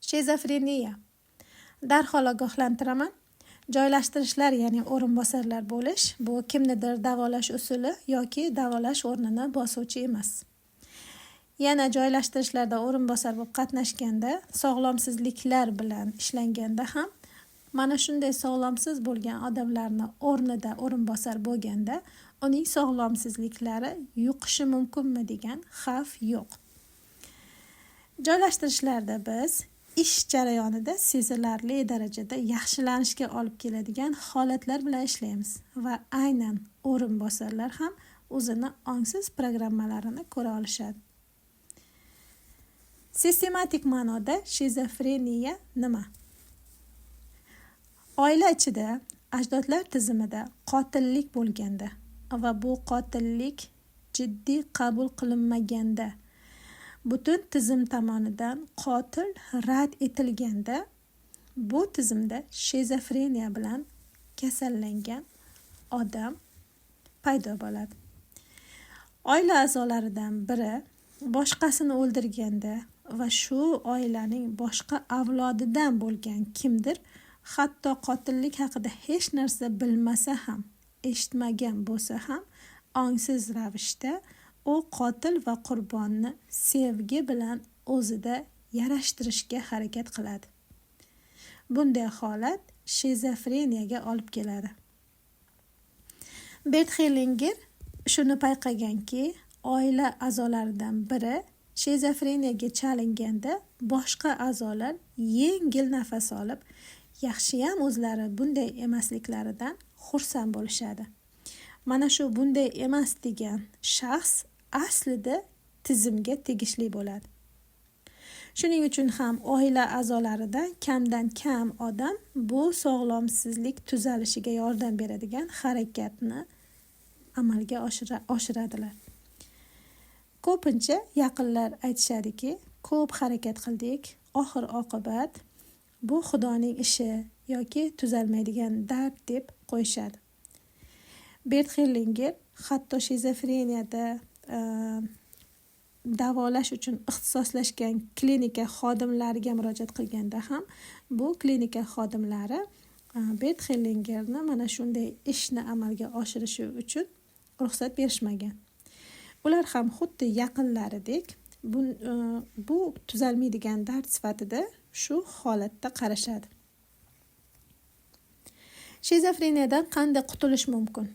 Shizofreniya. Darhol ogohlantiraman. Joylashtirishlar, ya'ni o'rinbosarlar bo'lish, bu kimnidir davolash usuli yoki davolash o'rnini bosuvchi emas. Yana joylashtirishlarda o'rinbosar bo'lib qatnashganda, sog'lomsizliklar bilan ishlanganda ham mana shunday sog'lomsiz bo'lgan odamlarni o'rnida o'rinbosar bo'lganda, uning sog'lomsizliklari yuqishi mumkinmi degan xavf yo'q. Joylashtirishlarda biz ish jarayonida sezilarli darajada yaxshilanishga olib keladigan holatlar bilan ishlaymiz va aynan o'rinbosarlar ham o'zini ongsiz programmalarini ko'ra olishadi. Sistematik ma'noda shizofreniya nima? Oila ichida, ajdodlar tizimida qotillik bo'lganda va bu qotillik jiddiy qabul qilinmaganda, butun tizim tomonidan qotil rad etilganda, bu tizimda shizofreniya bilan kasallangan odam paydo bo'ladi. Oila a'zolaridan biri boshqasini o'ldirganda va shu oilaning boshqa avlodidan bo'lgan kimdir, hatto qotillik haqida hech narsa bilmasa ham, eshitmagan bo'lsa ham, ongsiz ravishda u qotil va qurbonni sevgi bilan o'zida yarashtirishga harakat qiladi. Bunday holat shizofreniyaga olib keladi. Bert Hellinger shuni payqaganki, oila a'zolaridan biri shizofreniyaga chalinganda boshqa a'zolar yengil nafas olib, yaxshiyam o'zlari bunday emasliklaridan xursand bo'lishadi. Mana shu bunday emas degan shaxs aslida tizimga tegishli bo'ladi. Shuning uchun ham oila a'zolaridan kamdan kam odam bu sog'lomsizlik tuzalishiga yordam beradigan harakatni amalga oshiradilar. Ko'pincha yaqinlar aytishadiki, ko'p harakat qildik, oxir oqibat bu Xudoning ishi yoki tuzalmaydigan dard deb qo'yishadi. Bert Hellinger hatto shizofreniyada davolash uchun ixtisoslashgan klinika xodimlariga murojaat qilganda ham bu klinika xodimlari Bert Hellingerni mana shunday ishni amalga oshirishi uchun ruxsat berishmagan. Ular ham xuddi yaqinlaridek bu tuzalmaydigan dard sifatida shu holatda qarashadi. Shizofreniyadan qanday qutulish mumkin?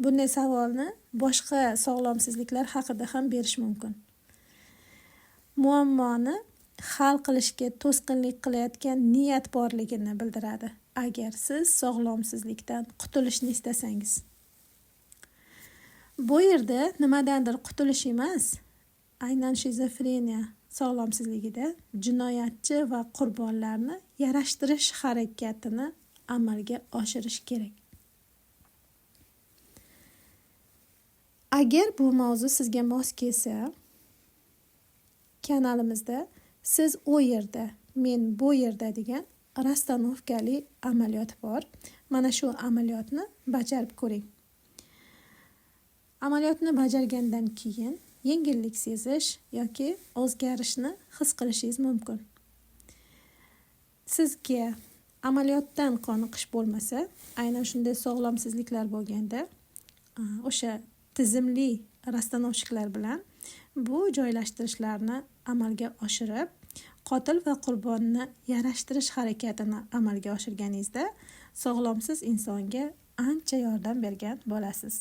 Bunday savolni boshqa sog'lomsizliklar haqida ham berish mumkin. Muammoni hal qilishga to'sqinlik qilayotgan niyat borligini bildiradi, agar siz sog'lomsizlikdan qutulishni istasangiz. Bu yerda nimadandir qutulish emas, aynan shizofreniya sog'lomsizligida jinoyatchi va qurbonlarni yarashtirish harakatini amalga oshirish kerak. Agar bu mavzu sizga mos kelsa, kanalimizda siz u yerda, men bu yerda degan rastanovkali amaliyot bor. Mana shu amaliyotni bajarib ko'ring. Amaliyotni bajargandan keyin yengillik sezish yoki o'zgarishni his qilishingiz mumkin. Sizga amaliyotdan qoniqish bo'lmasa, aynan shunday sog'lomsizliklar bo'lganda, o'sha tizimli rastanovchiklar bilan bu joylashtirishlarni amalga oshirib, qotil va qurbonni yarashtirish harakatini amalga oshirganingizda sog'lomsiz insonga ancha yordam bergan bo'lasiz.